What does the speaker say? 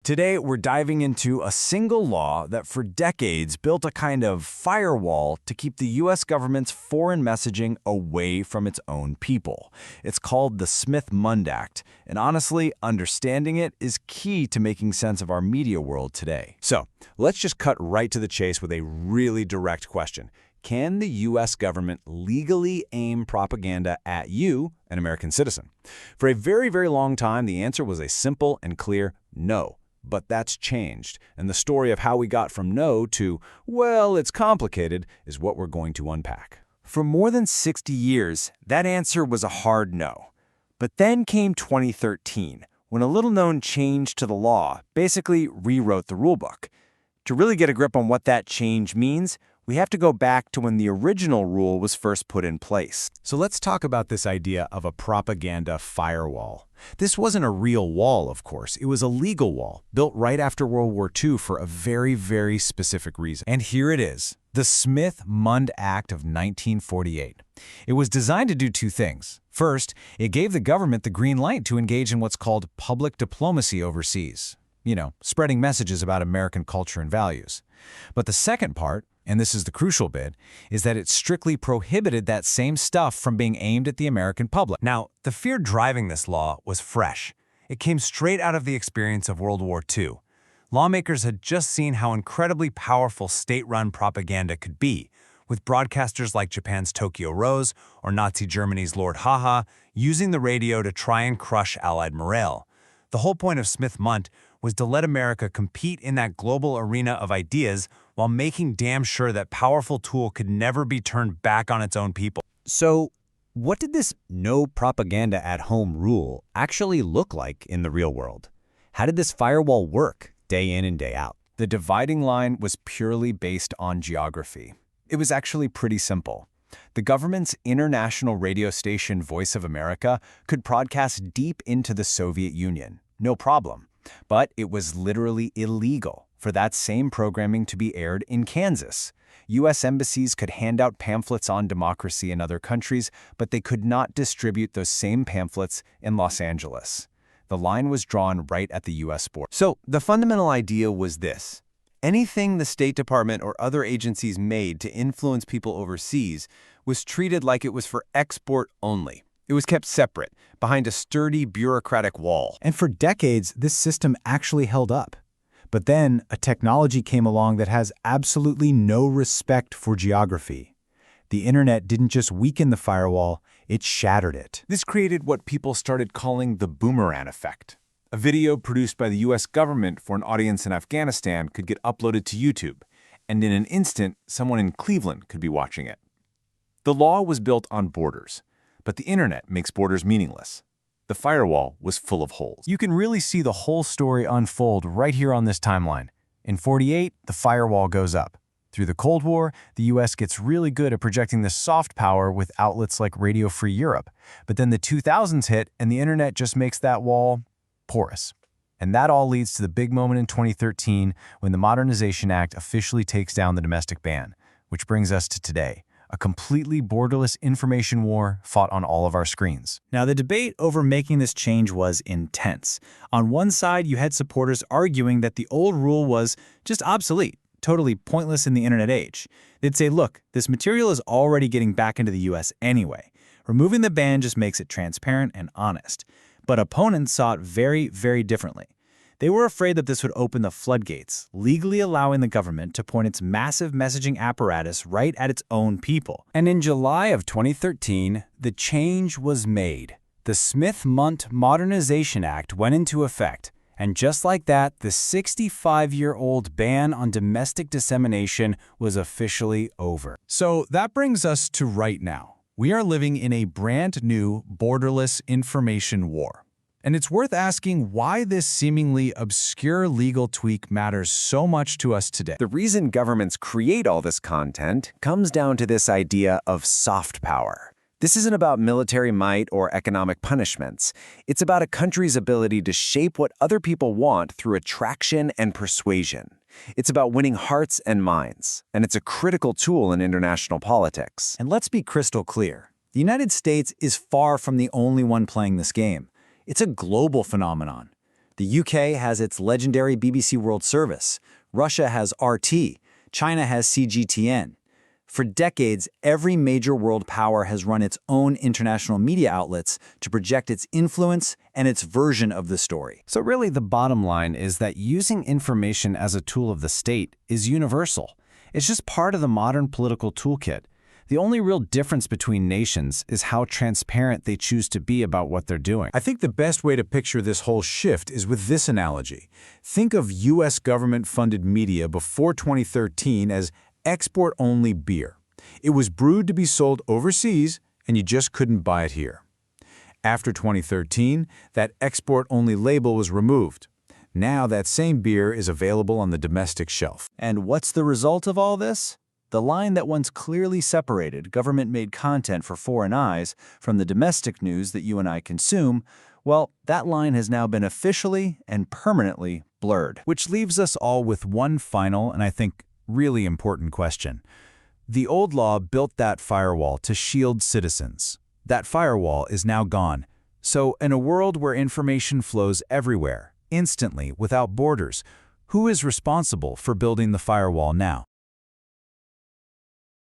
Today, we're diving into a single law that for decades built a kind of firewall to keep the U.S. government's foreign messaging away from its own people. It's called the Mundt Act, and honestly, understanding it is key to making sense of our media world today. So, let's just cut right to the chase with a really direct question. Can the U.S. government legally aim propaganda at you, an American citizen? For a very, very long time, the answer was a simple and clear no. But that's changed, and the story of how we got from no to, well, it's complicated, is what we're going to unpack. For more than 60 years, that answer was a hard no. But then came 2013, when a little-known change to the law basically rewrote the rulebook. To really get a grip on what that change means, we have to go back to when the original rule was first put in place. So let's talk about this idea of a propaganda firewall. This wasn't a real wall, of course. It was a legal wall, built right after World War II for a very, very specific reason. And here it is, the Mundt Act of 1948. It was designed to do two things. First, it gave the government the green light to engage in what's called public diplomacy overseas. You know, spreading messages about American culture and values. But the second part, and this is the crucial bit, is that it strictly prohibited that same stuff from being aimed at the American public. Now, the fear driving this law was fresh. It came straight out of the experience of World War II. Lawmakers had just seen how incredibly powerful state-run propaganda could be, with broadcasters like Japan's Tokyo Rose or Nazi Germany's Lord Haw-Haw using the radio to try and crush Allied morale. The whole point of Mundt was to let America compete in that global arena of ideas while making damn sure that powerful tool could never be turned back on its own people. So, what did this no propaganda at home rule actually look like in the real world? How did this firewall work day in and day out? The dividing line was purely based on geography. It was actually pretty simple. The government's international radio station Voice of America could broadcast deep into the Soviet Union, no problem. But it was literally illegal for that same programming to be aired in Kansas. U.S. embassies could hand out pamphlets on democracy in other countries, but they could not distribute those same pamphlets in Los Angeles. The line was drawn right at the U.S. border. So the fundamental idea was this. Anything the State Department or other agencies made to influence people overseas was treated like it was for export only. It was kept separate, behind a sturdy bureaucratic wall. And for decades, this system actually held up. But then, a technology came along that has absolutely no respect for geography. The internet didn't just weaken the firewall, it shattered it. This created what people started calling the boomerang effect. A video produced by the U.S. government for an audience in Afghanistan could get uploaded to YouTube, and in an instant, someone in Cleveland could be watching it. The law was built on borders. But the internet makes borders meaningless. The firewall was full of holes. You can really see the whole story unfold right here on this timeline. In '48, the firewall goes up. Through the Cold War, the U.S. gets really good at projecting this soft power with outlets like Radio Free Europe. But then the 2000s hit, and the internet just makes that wall porous. And that all leads to the big moment in 2013 when the Modernization Act officially takes down the domestic ban, which brings us to today. A completely borderless information war fought on all of our screens. Now, the debate over making this change was intense. On one side, you had supporters arguing that the old rule was just obsolete, totally pointless in the internet age. They'd say, look, this material is already getting back into the U.S. anyway. Removing the ban just makes it transparent and honest. But opponents saw it very, very differently. They were afraid that this would open the floodgates, legally allowing the government to point its massive messaging apparatus right at its own people. And in July of 2013, the change was made. The Mundt Modernization Act went into effect, and just like that, the 65-year-old ban on domestic dissemination was officially over. So that brings us to right now. We are living in a brand new, borderless information war. And it's worth asking why this seemingly obscure legal tweak matters so much to us today. The reason governments create all this content comes down to this idea of soft power. This isn't about military might or economic punishments. It's about a country's ability to shape what other people want through attraction and persuasion. It's about winning hearts and minds, and it's a critical tool in international politics. And let's be crystal clear. The United States is far from the only one playing this game. It's a global phenomenon. The UK has its legendary BBC World Service. Russia has RT. China has CGTN. For decades, every major world power has run its own international media outlets to project its influence and its version of the story. So really, the bottom line is that using information as a tool of the state is universal. It's just part of the modern political toolkit. The only real difference between nations is how transparent they choose to be about what they're doing. I think the best way to picture this whole shift is with this analogy. Think of U.S. government-funded media before 2013 as export-only beer. It was brewed to be sold overseas, and you just couldn't buy it here. After 2013, that export-only label was removed. Now that same beer is available on the domestic shelf. And what's the result of all this? The line that once clearly separated government-made content for foreign eyes from the domestic news that you and I consume, well, that line has now been officially and permanently blurred. Which leaves us all with one final and I think really important question. The old law built that firewall to shield citizens. That firewall is now gone. So in a world where information flows everywhere, instantly, without borders, who is responsible for building the firewall now?